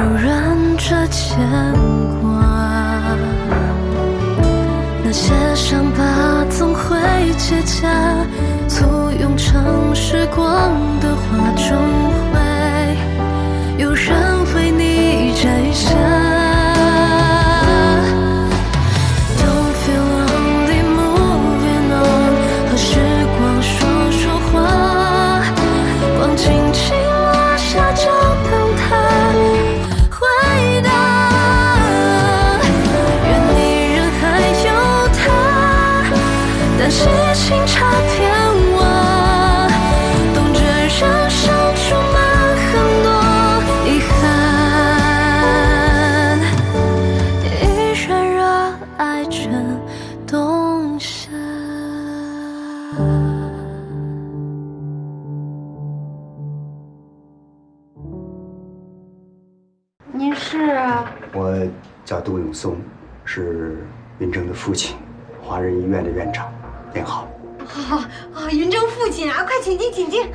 柔软着牵挂，那些伤疤总会结痂，簇拥成时光的画中会有人为你摘下。Don't feel lonely, moving on， 和时光说说话，光轻轻落下，就等它回答。愿你人还有他，但是情差偏忘，懂着人生充满很多遗憾，依然热爱着冬夏。您是？我叫杜永松，是云峥的父亲，华人医院的院长。您好。云峥父亲啊，快请进，请进。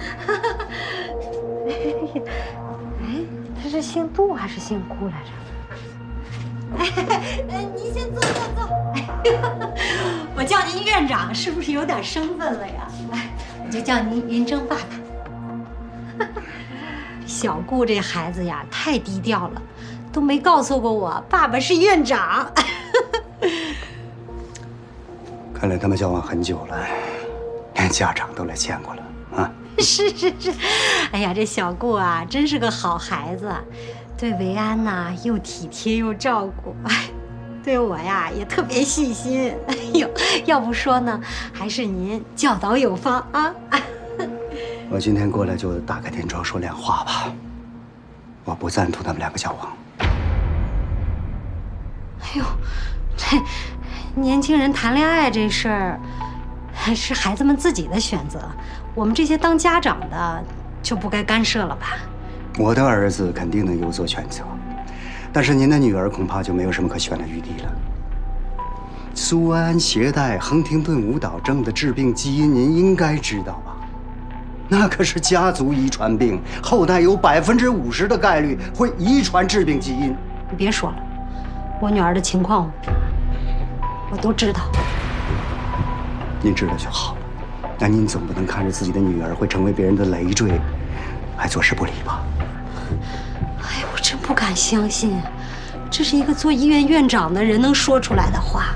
哎，他是姓杜还是姓顾来着？您先坐。我叫您院长，是不是有点身份了呀？我就叫您云峥爸爸。小顾这孩子呀，太低调了，都没告诉过我爸爸是院长。看来他们交往很久了，连家长都来见过了啊。是，哎呀，这小顾啊，真是个好孩子，对维安呐又体贴又照顾，对我呀也特别细心。哎呦，要不说呢，还是您教导有方啊。我今天过来就打开天窗说亮话吧，我不赞同他们两个交往。哎呦，这年轻人谈恋爱这事儿，是孩子们自己的选择，我们这些当家长的就不该干涉了吧？我的儿子肯定能有所选择，但是您的女儿恐怕就没有什么可选的余地了。苏安携带亨廷顿舞蹈症的致病基因，您应该知道吧？那可是家族遗传病，后代有50%的概率会遗传致病基因。你别说了，我女儿的情况我都知道。您知道就好，但您总不能看着自己的女儿会成为别人的累赘，还坐视不理吧？哎呀，我真不敢相信，这是一个做医院院长的人能说出来的话。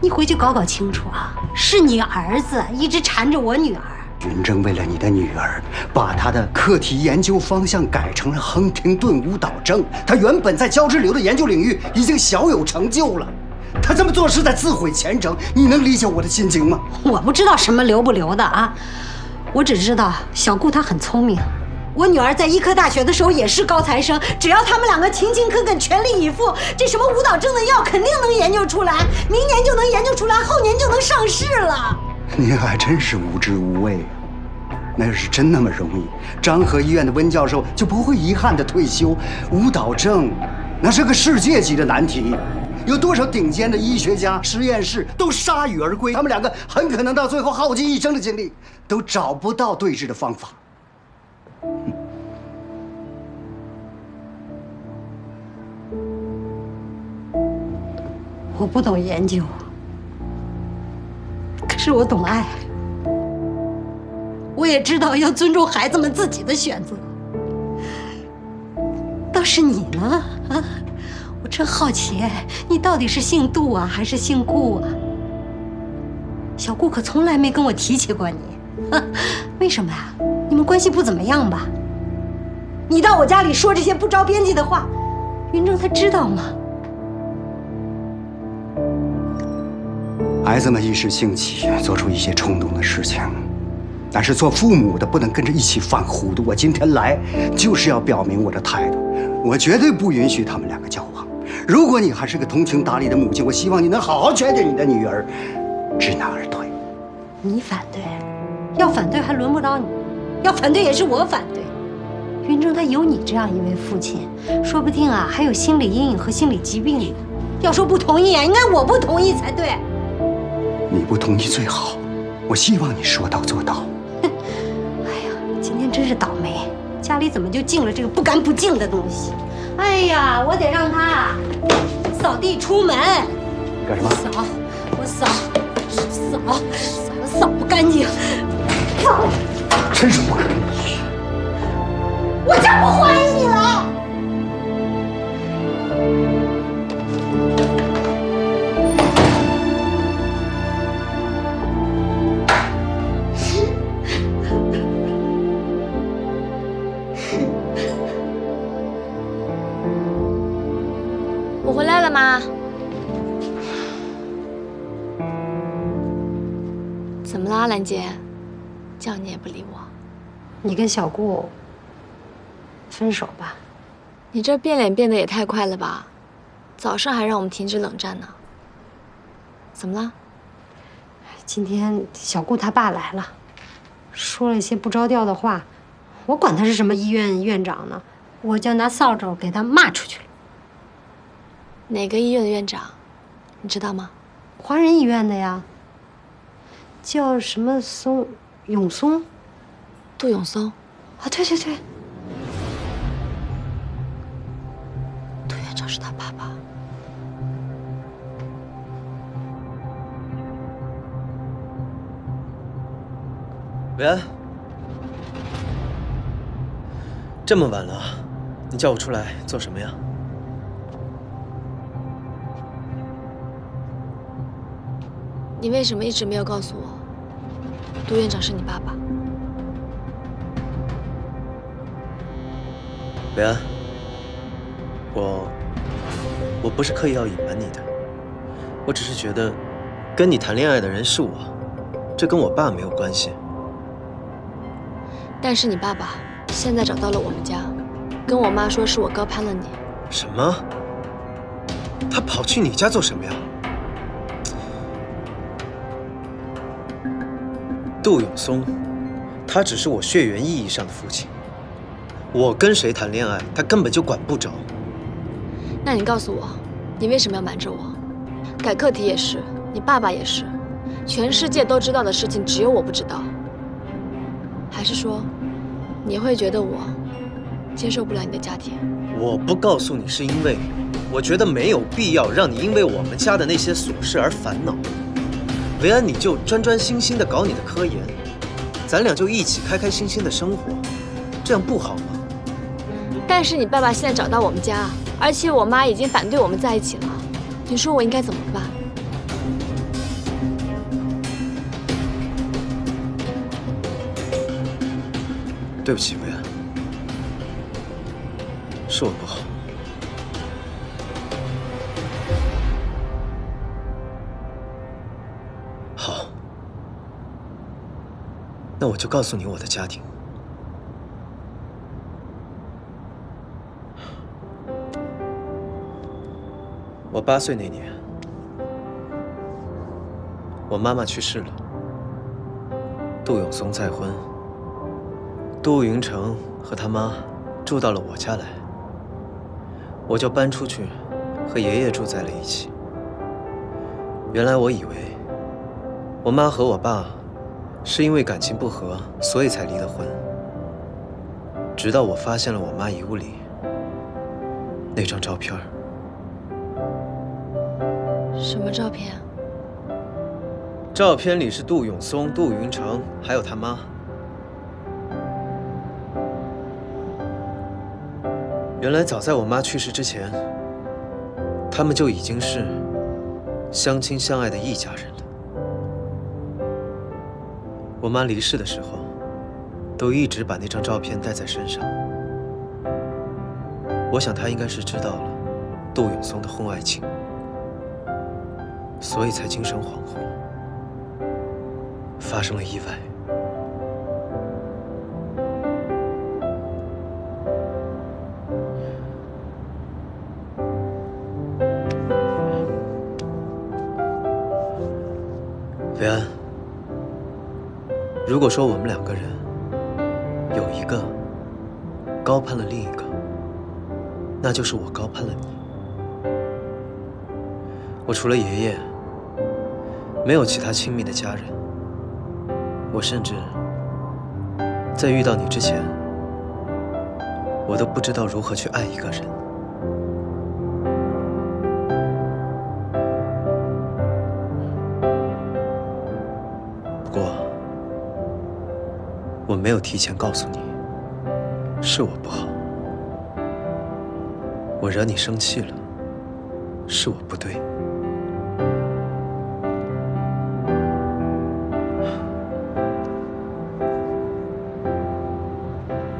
你回去搞清楚啊，是你儿子一直缠着我女儿。云峥为了你的女儿，把她的课题研究方向改成了亨廷顿舞蹈症。她原本在交织瘤的研究领域已经小有成就了，她这么做是在自毁前程。你能理解我的心情吗？我不知道什么留不留的啊，我只知道小顾她很聪明。我女儿在医科大学的时候也是高材生，只要他们两个勤勤恳恳、全力以赴，这什么舞蹈症的药肯定能研究出来，明年就能研究出来，后年就能上市了。你还真是无知无畏啊！那要是真那么容易，张河医院的温教授就不会遗憾的退休。舞蹈症，那是个世界级的难题，有多少顶尖的医学家、实验室都铩羽而归，他们两个很可能到最后耗尽一生的精力，都找不到对治的方法。我不懂研究，可是我懂爱。我也知道要尊重孩子们自己的选择。倒是你呢？啊，我真好奇，你到底是姓杜啊，还是姓顾啊？小顾可从来没跟我提起过你，为什么呀？你们关系不怎么样吧？你到我家里说这些不着边际的话，云峥他知道吗？孩子们一时兴起，做出一些冲动的事情，但是做父母的不能跟着一起犯糊涂。我今天来就是要表明我的态度，我绝对不允许他们两个交往。如果你还是个通情达理的母亲，我希望你能好好劝劝你的女儿，知难而退。你反对，要反对还轮不着你，要反对也是我反对。云峥他有你这样一位父亲，说不定啊还有心理阴影和心理疾病呢。要说不同意啊，应该我不同意才对。你不同意最好，我希望你说到做到。哎呀，今天真是倒霉，家里怎么就进了这个不干不净的东西？哎呀，我得让他扫地出门。干什么？扫不干净，扫。真是不可理喻！我才不怀疑你了。我回来了，妈。怎么啦，兰姐？叫你也不理我。你跟小顾分手吧。你这变脸变得也太快了吧？早上还让我们停止冷战呢。怎么了？今天小顾他爸来了，说了一些不着调的话，我管他是什么医院院长呢，我就拿扫帚给他骂出去了。哪个医院的院长？你知道吗？华人医院的呀，叫什么永松。杜永松。啊，对。杜院长是他爸爸。维安，这么晚了，你叫我出来做什么呀？你为什么一直没有告诉我，杜院长是你爸爸？维安，我不是刻意要隐瞒你的，我只是觉得，跟你谈恋爱的人是我，这跟我爸没有关系。但是你爸爸现在找到了我们家，跟我妈说是我高攀了你。什么？他跑去你家做什么呀？杜永松，他只是我血缘意义上的父亲。我跟谁谈恋爱，他根本就管不着。那你告诉我，你为什么要瞒着我？改课题也是，你爸爸也是，全世界都知道的事情，只有我不知道。还是说，你会觉得我接受不了你的家庭？我不告诉你，是因为我觉得没有必要让你因为我们家的那些琐事而烦恼。维安，你就专专心心的搞你的科研，咱俩就一起开开心心的生活，这样不好吗？但是你爸爸现在找到我们家，而且我妈已经反对我们在一起了，你说我应该怎么办？对不起，维安，是我不好。好，那我就告诉你我的家庭。我8岁那年，我妈妈去世了，杜永松再婚。杜云成和他妈住到了我家来，我就搬出去和爷爷住在了一起。原来我以为我妈和我爸是因为感情不和，所以才离的婚。直到我发现了我妈遗物里那张照片。什么照片？照片里是杜永松、杜云成还有他妈。原来早在我妈去世之前，他们就已经是相亲相爱的一家人了。我妈离世的时候，都一直把那张照片带在身上。我想她应该是知道了杜永松的婚外情，所以才精神恍惚，发生了意外。维安，如果说我们2个人有一个高攀了另一个，那就是我高攀了你。我除了爷爷，没有其他亲密的家人。我甚至在遇到你之前，我都不知道如何去爱一个人。没有提前告诉你，是我不好。我惹你生气了，是我不对。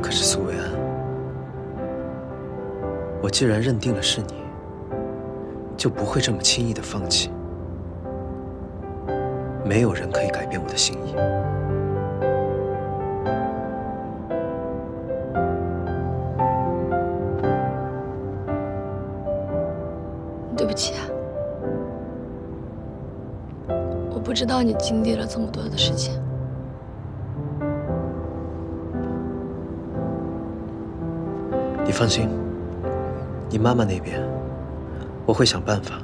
可是苏维安，我既然认定了是你，就不会这么轻易的放弃。没有人可以改变我的心意。对不起啊，我不知道你经历了这么多的事情。你放心，你妈妈那边，我会想办法。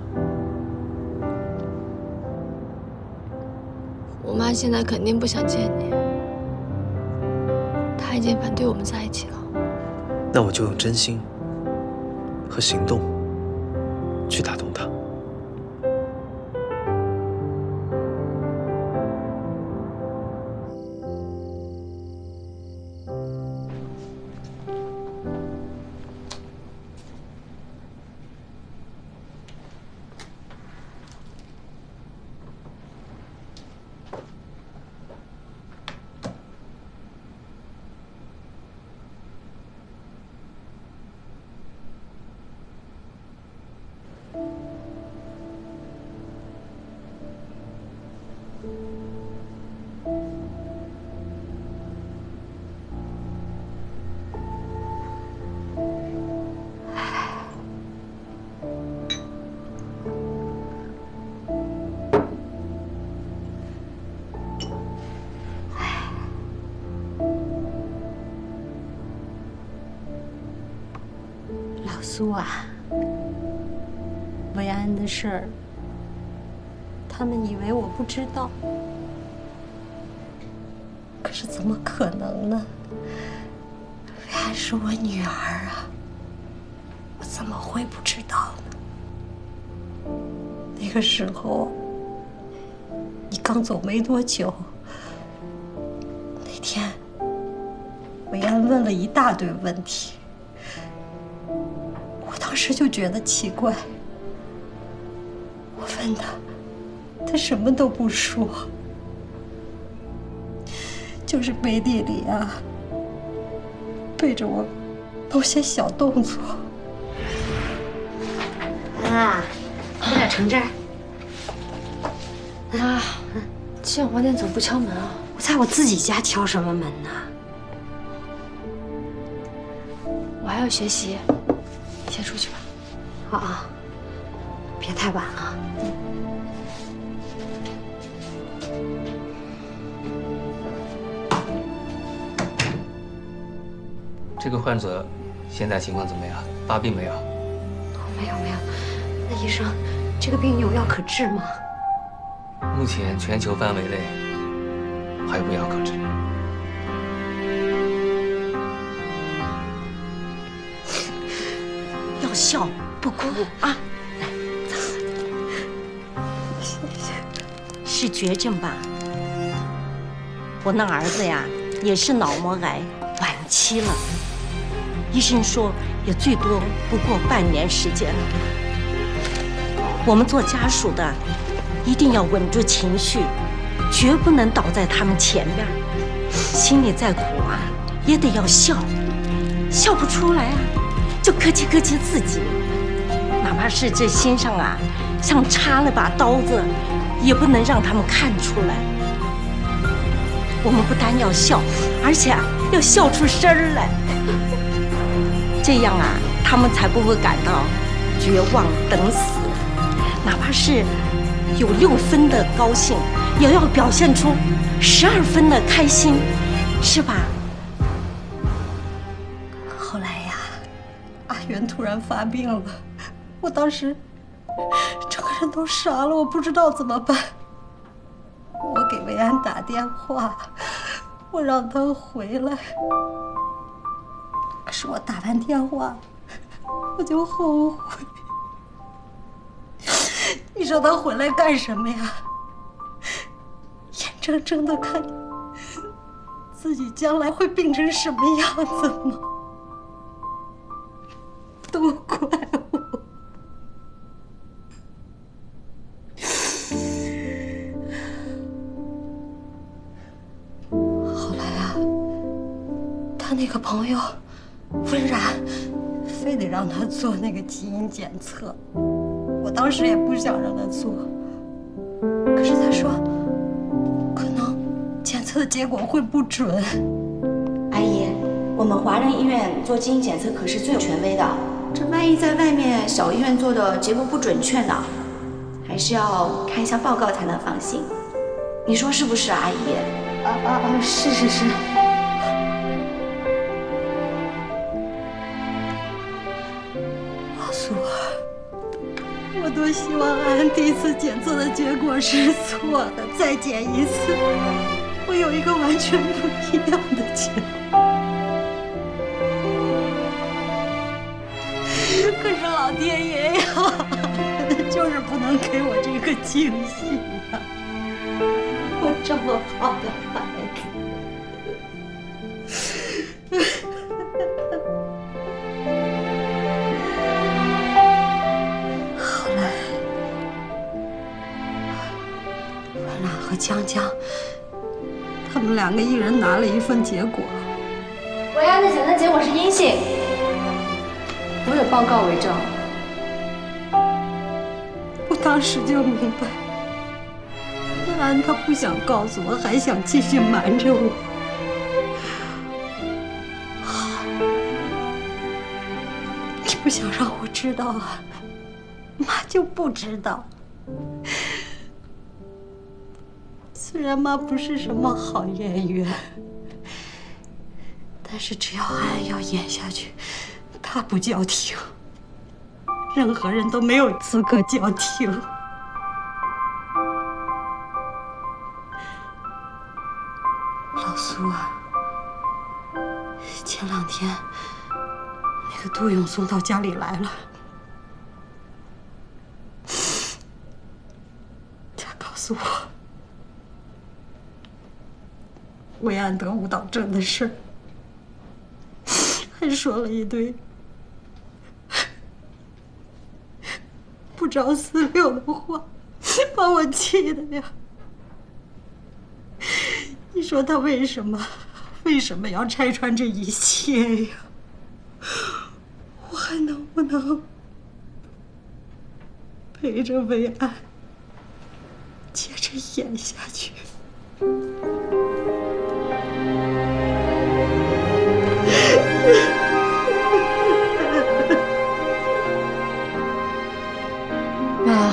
我妈现在肯定不想见你，她已经反对我们在一起了。那我就用真心和行动去打动她。苏啊，维安的事儿，他们以为我不知道，可是怎么可能呢？维安是我女儿啊，我怎么会不知道呢？那个时候，你刚走没多久，那天，维安问了一大堆问题。当时就觉得奇怪，我问他什么都不说，就是背地里啊，背着我某些小动作。啊，有点橙汁儿。妈，今晚晚点走不敲门啊？我在我自己家敲什么门呢？我还要学习。先出去吧。好啊，别太晚了。这个患者现在情况怎么样？发病没有？没有。那医生，这个病有药可治吗？目前全球范围内还无药可治。要笑不哭啊！来，是绝症吧？我那儿子呀，也是脑膜癌，晚期了。医生说也最多不过半年时间了。我们做家属的，一定要稳住情绪，绝不能倒在他们前面。心里再苦啊，也得要笑，笑不出来啊，就客气客气自己。哪怕是这心上啊，像插了把刀子，也不能让他们看出来。我们不单要笑，而且要笑出声儿来。这样啊，他们才不会感到绝望等死。哪怕是有6分的高兴，也要表现出12分的开心，是吧？后来呀，阿元突然发病了，我当时整个人都傻了，我不知道怎么办。我给维安打电话，我让他回来。可是我打完电话，我就后悔。你说他回来干什么呀？眼睁睁的看自己将来会病成什么样子吗？都怪我。后来啊，他那个朋友温然非得让他做那个基因检测，我当时也不想让他做，可是他说可能检测的结果会不准。阿姨，我们华人医院做基因检测可是最权威的，这万一在外面小医院做的结果不准确呢？还是要看一下报告才能放心。你说是不是，阿姨？是。老苏，我多希望安第一次检测的结果是错的，再检一次，会有一个完全不一样的结果。可是老天爷呀，就是不能给我这个惊喜呀！我这么好的孩子。后来，阮兰和江江，他们两个一人拿了一份结果。维安的检测结果是阴性，我有报告为证。我当时就明白，安安他不想告诉我，还想继续瞒着我。好，你不想让我知道啊，妈就不知道。虽然妈不是什么好演员，但是只要安安要演下去，她不叫停，任何人都没有资格叫停。老苏啊，前2天那个杜永松到家里来了，他告诉我维安得舞蹈症的事儿，还说了一堆不着四六的话，把我气的呀！你说他为什么要拆穿这一切呀？我还能不能陪着维安接着演下去？妈，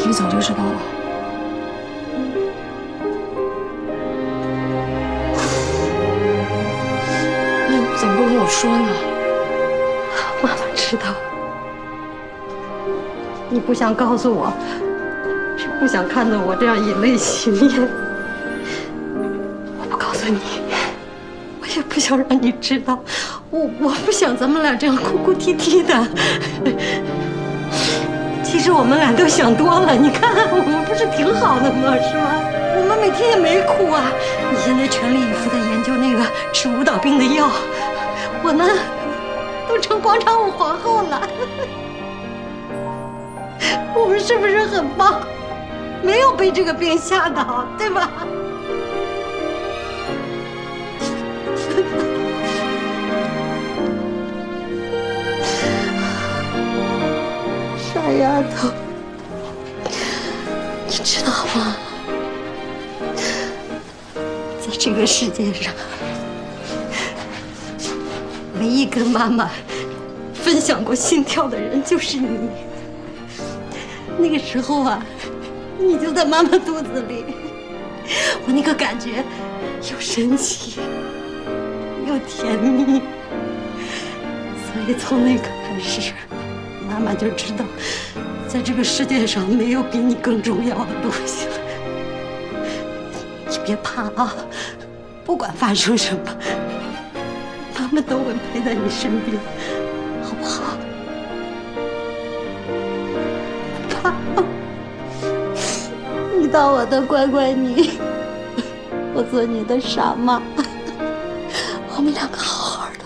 你早就知道了。那你怎么不跟我说呢？妈妈知道，你不想告诉我，是不想看到我这样以泪洗面。我不告诉你，我也不想让你知道，我不想咱们俩这样哭哭啼啼的。其实我们俩都想多了，你看我们不是挺好的吗？是吧？我们每天也没哭啊。你现在全力以赴的研究那个治舞蹈病的药，我呢都成广场舞皇后了。我们是不是很棒？没有被这个病吓倒，对吧？傻丫头，你知道吗？在这个世界上，唯一跟妈妈分享过心跳的人就是你。那个时候啊，你就在妈妈肚子里，我那个感觉又神奇又甜蜜，所以从那个开始，妈妈就知道在这个世界上没有比你更重要的东西了。你别怕啊，不管发生什么，妈妈都会陪在你身边，好不好？爸，你当我的乖乖女，我做你的傻妈，我们两个好好的。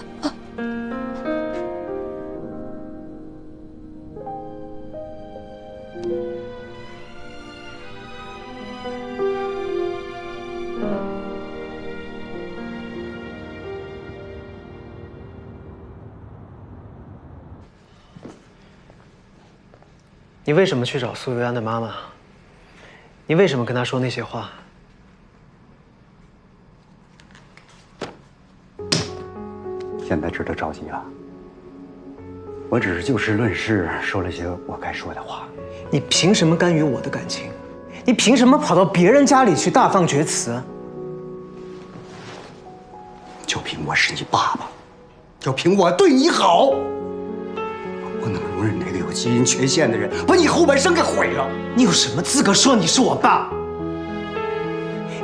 你为什么去找苏维安的妈妈？你为什么跟她说那些话？现在值得着急啊！我只是就事论事，说了些我该说的话。你凭什么干预我的感情？你凭什么跑到别人家里去大放厥词？就凭我是你爸爸，就凭我对你好，我不能容忍那个有基因缺陷的人把你后半生给毁了。你有什么资格说你是我爸？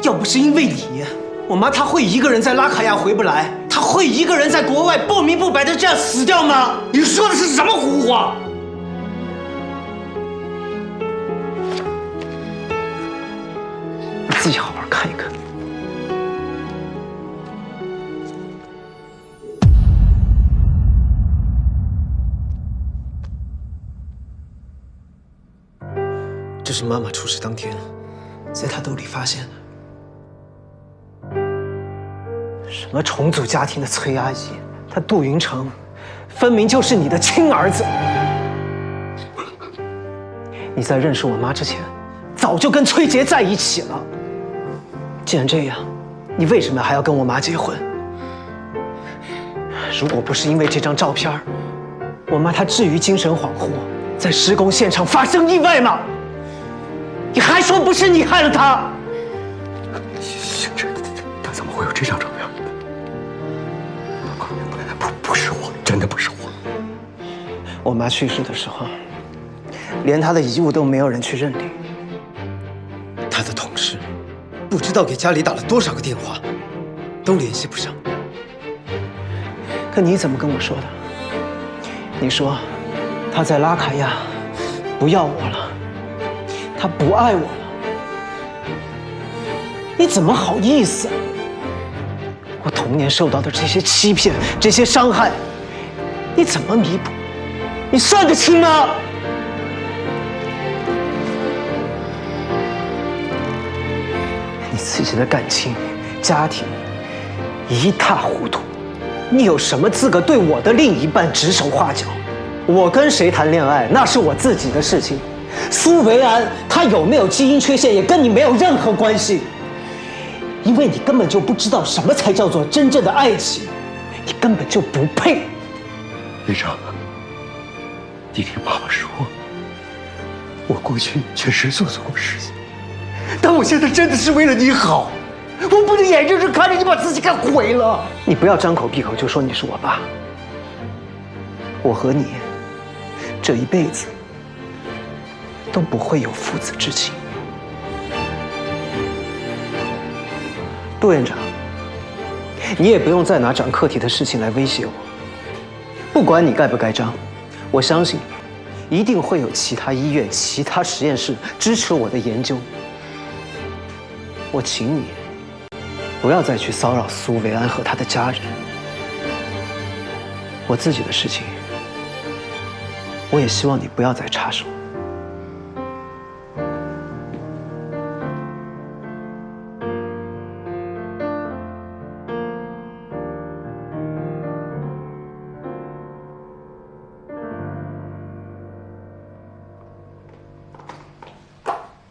要不是因为你，我妈她会一个人在拉卡亚回不来，她会一个人在国外不明不白的这样死掉吗？你说的是什么胡话？你自己好好看一看。这是妈妈出事当天，在她兜里发现的。什么重组家庭的崔阿姨，她杜云成，分明就是你的亲儿子。你在认识我妈之前，早就跟崔杰在一起了。既然这样，你为什么还要跟我妈结婚？如果不是因为这张照片，我妈她至于精神恍惚，在施工现场发生意外吗？你还说不是你害了她？星辰，他怎么会有这张照片？不是我，真的不是我。我妈去世的时候，连她的遗物都没有人去认领。她的同事不知道给家里打了多少个电话，都联系不上。可你怎么跟我说的？你说她在拉卡亚不要我了，她不爱我了。你怎么好意思？我童年受到的这些欺骗、这些伤害，你怎么弥补？你算得清吗？你自己的感情、家庭一塌糊涂，你有什么资格对我的另一半指手画脚？我跟谁谈恋爱，那是我自己的事情。苏维安他有没有基因缺陷，也跟你没有任何关系。因为你根本就不知道什么才叫做真正的爱情，你根本就不配。队长，你听爸爸说，我过去确实做错过事情，但我现在真的是为了你好，我不能眼睁睁看着你把自己给毁了。你不要张口闭口就说你是我爸。我和你这一辈子都不会有父子之情。杜院长，你也不用再拿长课题的事情来威胁我。不管你盖不盖章，我相信一定会有其他医院、其他实验室支持我的研究。我请你不要再去骚扰苏维安和他的家人。我自己的事情，我也希望你不要再插手。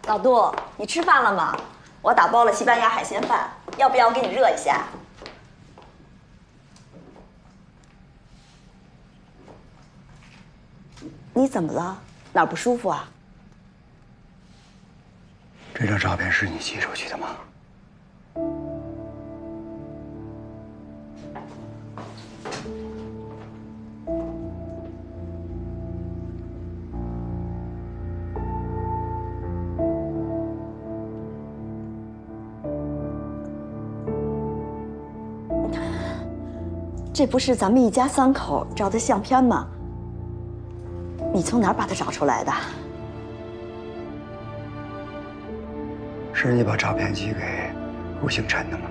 老杜，你吃饭了吗？我打包了西班牙海鲜饭，要不要我给你热一下？你怎么了？哪儿不舒服啊？这张照片是你寄出去的吗？这不是咱们一家3口照的相片吗？你从哪儿把它找出来的？是你把照片寄给顾星辰的吗？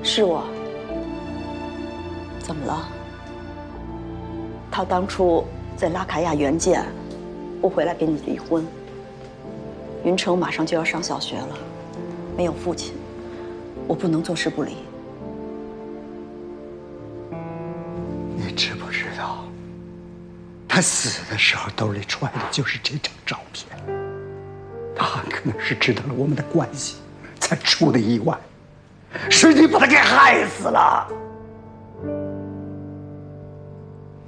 是我。怎么了？他当初在拉卡亚援建，不回来跟你离婚。云城马上就要上小学了，没有父亲，我不能坐视不理。你知不知道，他死的时候兜里揣的就是这张照片。他很可能是知道了我们的关系，才出的意外。是你把他给害死了。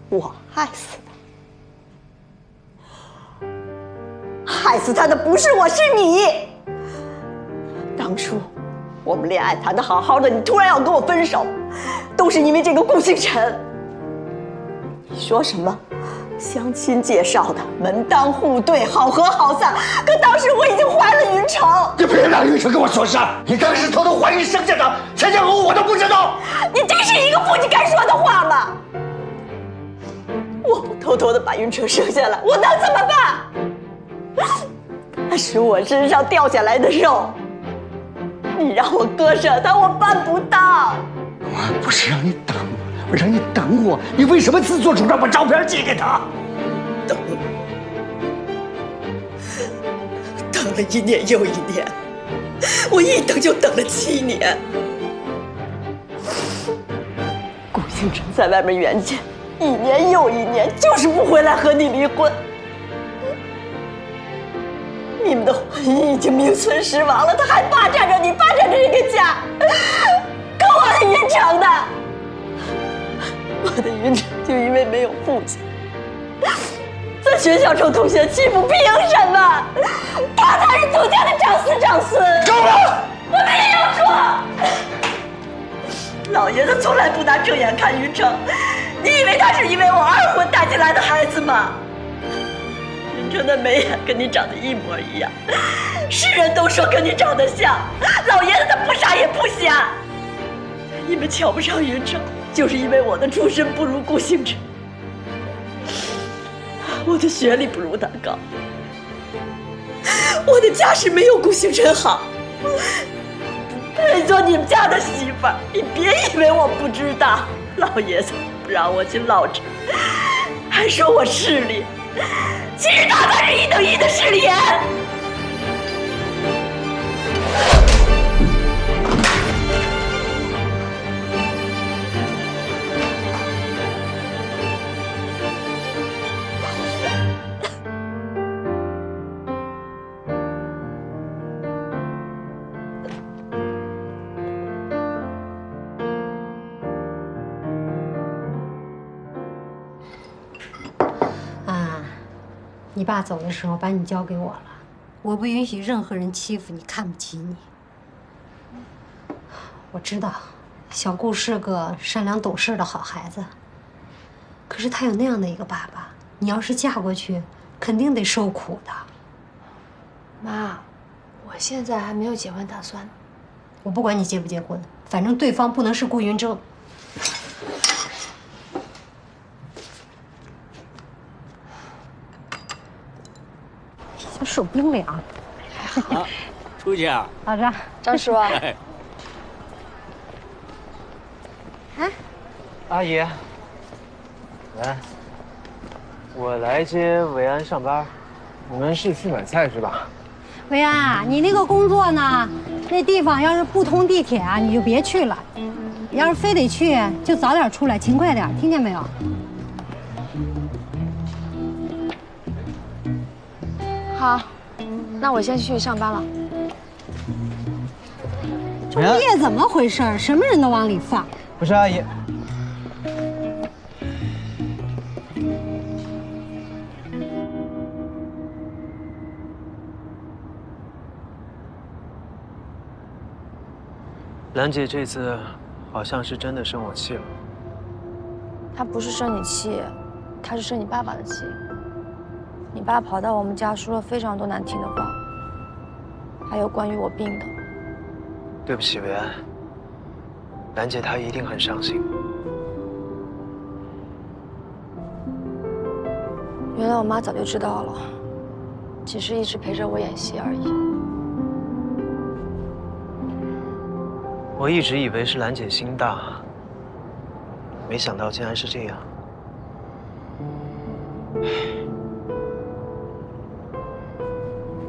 我害死他，害死他的不是我，是你。当初我们恋爱谈得好好的，你突然要跟我分手，都是因为这个顾星辰。你说什么？相亲介绍的，门当户对，好合好散。可当时我已经怀了云城。你别让云城跟我说事儿！你当时偷偷怀孕生下的，前前后后我都不知道。你这是一个父亲该说的话吗？我不偷偷的把云城生下来，我能怎么办？他是我身上掉下来的肉，你让我割舍他，我办不到。我不是让你等我，我让你等我，你为什么自作主张把照片寄给他？等了1年又1年，我一等就等了7年。顾星辰在外面援建，1年又1年，就是不回来和你离婚。你们的婚姻已经名存实亡了，他还霸占着你，霸占着这个家。可我的云城呢？我的云城就因为没有父亲，在学校受同学欺负，凭什么？他才是杜家的长子长孙。够了！我没有说。老爷子从来不拿正眼看云城，你以为他是因为我2婚带进来的孩子吗？云城的眉眼跟你长得一模一样，世人都说跟你长得像，老爷子他不傻也不瞎。你们瞧不上云城，就是因为我的出身不如顾星辰，我的学历不如他高，我的家世没有顾星辰好。配做你们家的媳妇儿，你别以为我不知道。老爷子不让我去捞着，还说我势利，其实他才是1等1的势利眼。你爸走的时候把你交给我了，我不允许任何人欺负你、看不起你。我知道，小顾是个善良懂事的好孩子，可是他有那样的一个爸爸，你要是嫁过去，肯定得受苦的。妈，我现在还没有结婚打算。我不管你结不结婚，反正对方不能是顾云峥。手冰凉。好，出去啊。好的，张叔。哎，阿姨，来，我来接维安上班。你们是去买菜是吧？维安啊，你那个工作呢？那地方要是不通地铁啊，你就别去了。要是非得去，就早点出来，勤快点，听见没有？好，那我先去上班了。这物业怎么回事？什么人都往里放。不是阿姨，兰姐这次好像是真的生我气了。她不是生你气，她是生你爸爸的气。你爸跑到我们家说了非常多难听的话，还有关于我病的。对不起，维安。兰姐她一定很伤心。原来我妈早就知道了，只是一直陪着我演戏而已。我一直以为是兰姐心大，没想到竟然是这样。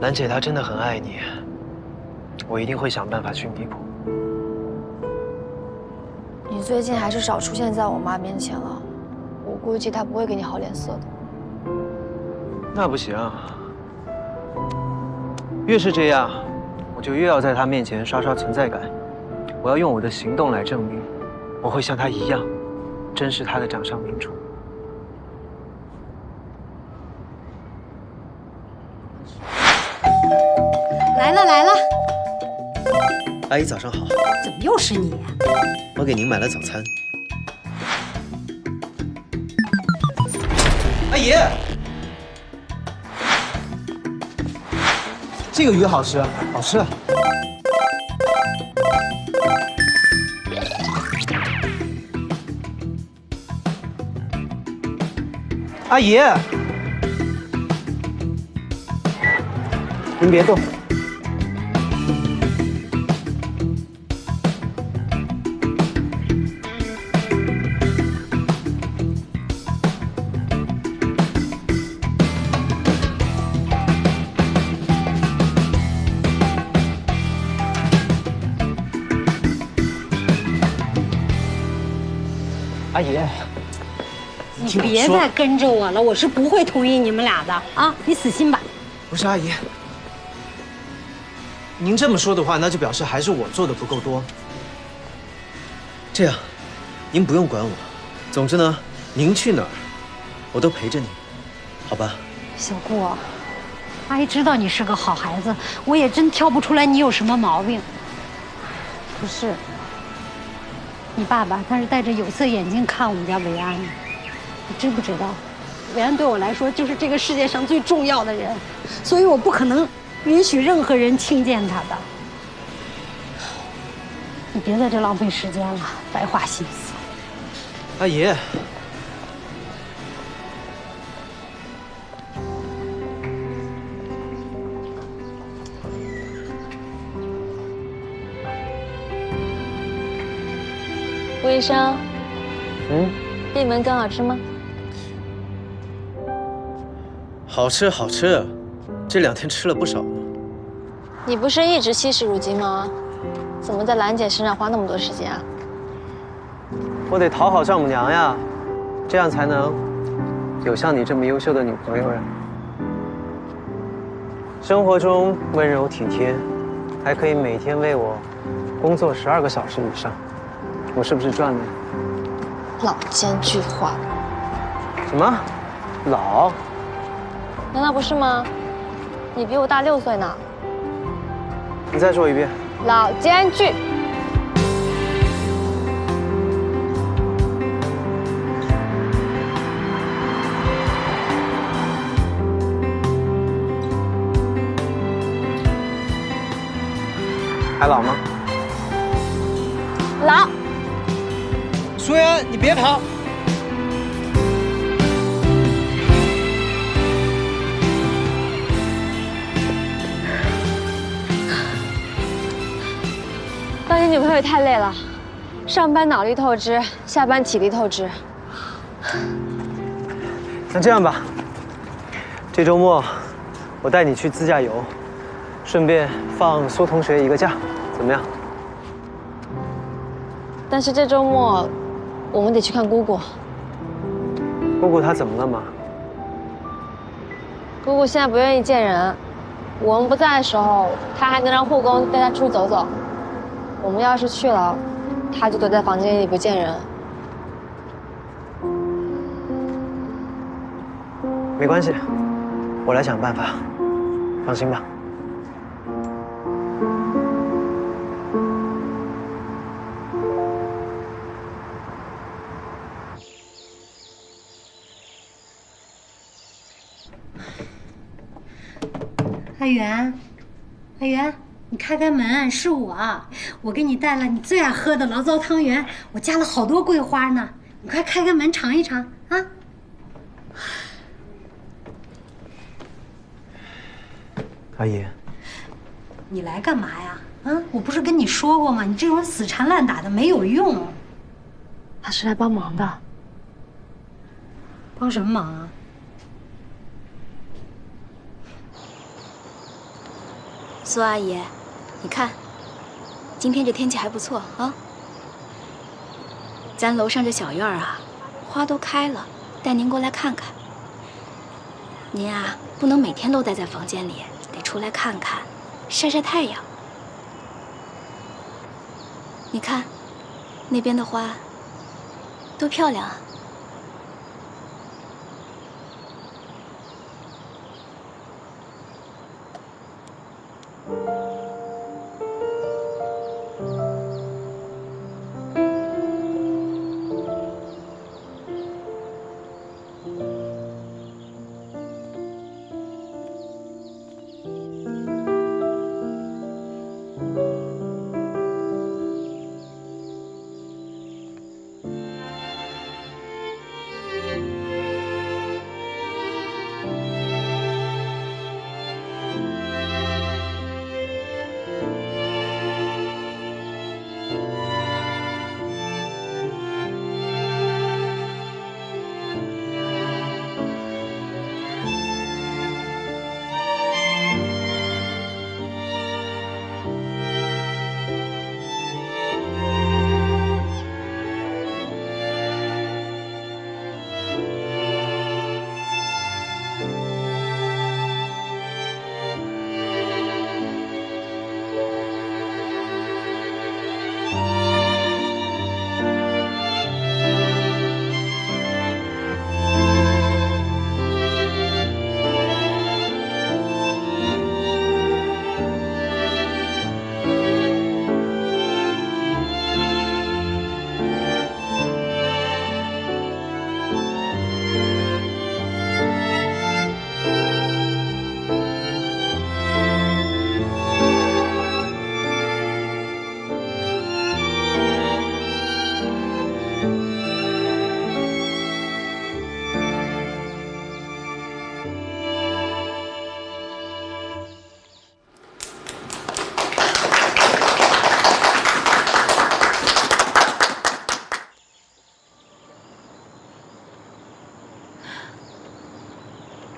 兰姐她真的很爱你，我一定会想办法去弥补。你最近还是少出现在我妈面前了，我估计她不会给你好脸色的。那不行，越是这样，我就越要在她面前刷刷存在感。我要用我的行动来证明，我会像她一样，珍视她的掌上明珠。来了来了，阿姨早上好。怎么又是你？我给您买了早餐。阿姨，这个鱼好吃，好吃。阿姨，您别动。阿姨，你别再跟着我了，我是不会同意你们俩的啊！你死心吧。不是阿姨，您这么说的话，那就表示还是我做的不够多。这样，您不用管我。总之呢，您去哪儿，我都陪着您，好吧？小顾，阿姨知道你是个好孩子，我也真挑不出来你有什么毛病。不是，你爸爸他是戴着有色眼镜看我们家维安的，你知不知道？维安对我来说就是这个世界上最重要的人，所以我不可能允许任何人轻贱他的。你别在这浪费时间了，白花心思。阿姨，顾医生，闭门羹好吃吗？好吃好吃，这2天吃了不少呢。你不是一直惜时如金吗？怎么在兰姐身上花那么多时间啊？我得讨好丈母娘呀，这样才能有像你这么优秀的女朋友呀。生活中温柔体贴，还可以每天为我工作12个小时以上，我是不是赚了？老奸巨猾。什么？老？难道不是吗？你比我大6岁呢。你再说一遍。老奸巨。还老吗？老。舒言，你别跑！当你女朋友也太累了，上班脑力透支，下班体力透支。那这样吧，这周末我带你去自驾游，顺便放苏同学一个假，怎么样？但是这周末我们得去看姑姑。姑姑她怎么了吗？姑姑现在不愿意见人，我们不在的时候，她还能让护工带她出去走走。我们要是去了，她就躲在房间里不见人。没关系，我来想办法，放心吧。阿元，阿元，你开门，是我给你带了你最爱喝的醪糟汤圆，我加了好多桂花呢。你快开门尝一尝啊！阿姨，你来干嘛呀？啊，我不是跟你说过吗？你这种死缠烂打的没有用。他是来帮忙的。帮什么忙啊？苏阿姨，你看，今天这天气还不错啊。咱楼上这小院啊，花都开了，带您过来看看。您啊，不能每天都待在房间里，得出来看看，晒晒太阳。你看，那边的花多漂亮啊！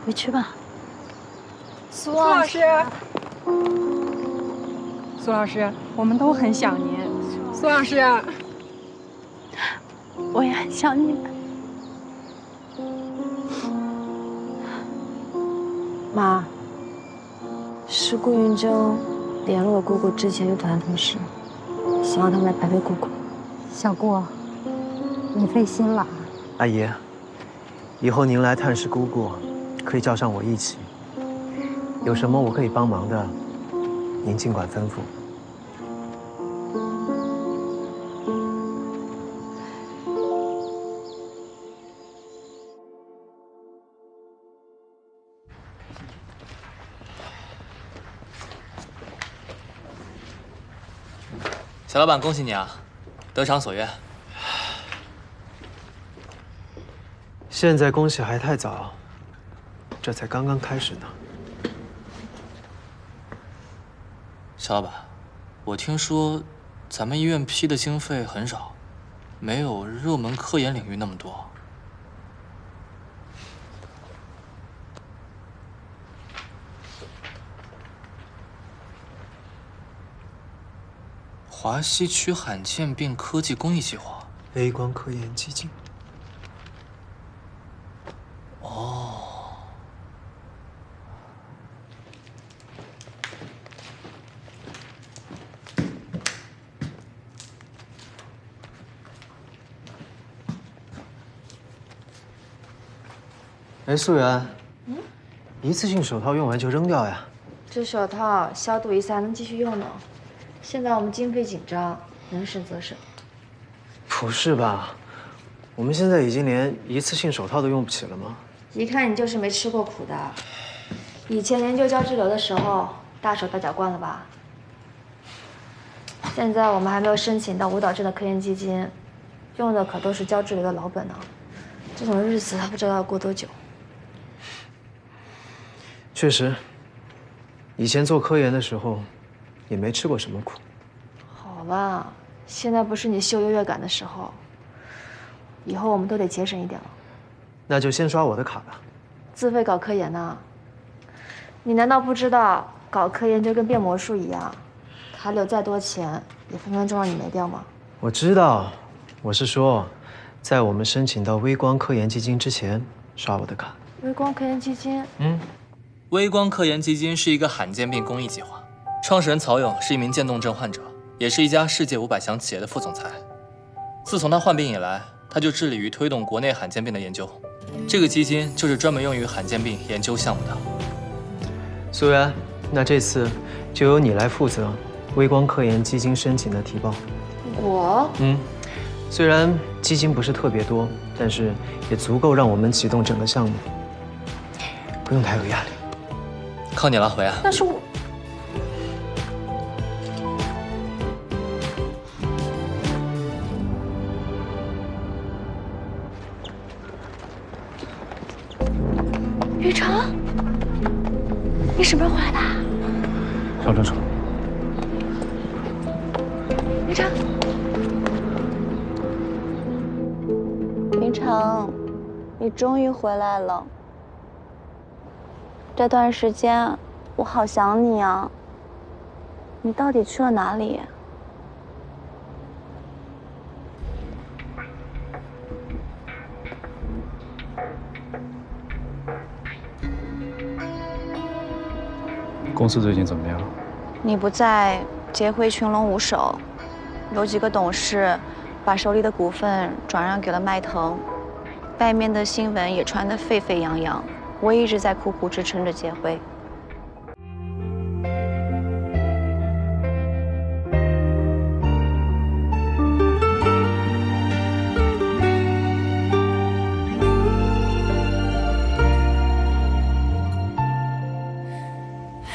回去吧。苏老师，苏老师，我们都很想您。苏老师，我也很想你们。妈，是顾云峥联络了姑姑之前乐团的同事，希望他们来陪陪姑姑。小顾，你费心了。阿姨，以后您来探视姑姑，可以叫上我一起。有什么我可以帮忙的，您尽管吩咐。小老板，恭喜你啊，得偿所愿。现在恭喜还太早，这才刚刚开始呢。小老板，我听说咱们医院批的经费很少，没有热门科研领域那么多。华西区罕见病科技公益计划 ，A 光科研基金。哦。哎，素媛，一次性手套用完就扔掉呀？这手套消毒一次还能继续用呢。现在我们经费紧张，能省则省。不是吧？我们现在已经连一次性手套都用不起了吗？一看你就是没吃过苦的。以前研究胶质瘤的时候，大手大脚惯了吧？现在我们还没有申请到舞蹈镇的科研基金，用的可都是交智流的老本呢。这种日子还不知道要过多久。确实，以前做科研的时候，也没吃过什么苦。好吧，现在不是你秀优越感的时候，以后我们都得节省一点了。那就先刷我的卡吧。自费搞科研呢？你难道不知道搞科研就跟变魔术一样，卡里有再多钱，也分分钟让你没掉吗？我知道，我是说，在我们申请到微光科研基金之前，刷我的卡。微光科研基金？微光科研基金是一个罕见病公益计划，创始人曹勇是一名渐冻症患者，也是一家世界500强企业的副总裁。自从他患病以来，他就致力于推动国内罕见病的研究。这个基金就是专门用于罕见病研究项目的。苏媛，那这次就由你来负责微光科研基金申请的提报。我？虽然基金不是特别多，但是也足够让我们启动整个项目，不用太有压力。靠你了，维安。但是我……雨辰，你什么时候回来的？上车。雨辰，云城，你终于回来了。这段时间我好想你啊！你到底去了哪里？公司最近怎么样？你不在，劫回群龙无首，有几个董事把手里的股份转让给了迈腾，外面的新闻也传得沸沸扬扬。我一直在苦苦支撑着劫回。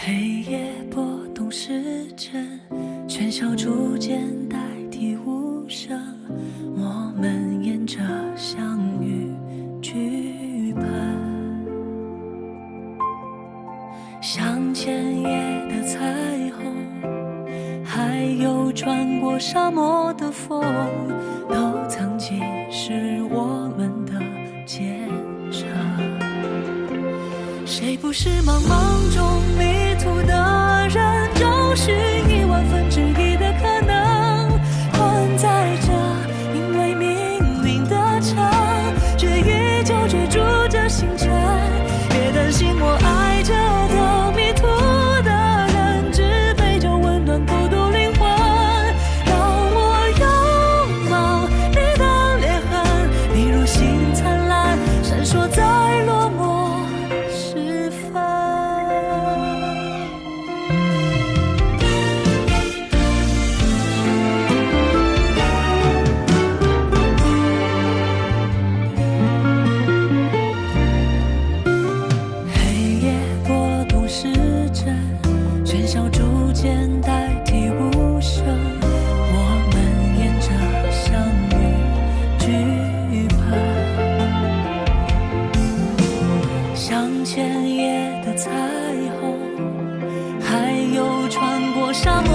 黑夜拨动时针，喧嚣逐渐代替无声，我们沿着相遇剧本，像前夜的彩虹，还有穿过沙漠的风，都曾经是我们的坚守。谁不是茫茫中迷途的人，找寻1/1000的可能，困在这因为命运的城，却依旧追逐着星辰。别担心我爱着的迷途的人，只陪着温暖孤独灵魂。让我拥抱你的裂痕，你如星灿烂，闪烁在落寞时分。黑夜拨动时针，喧嚣逐渐代替无声，我们沿着相遇剧本，像前夜的彩虹，还有穿过沙漠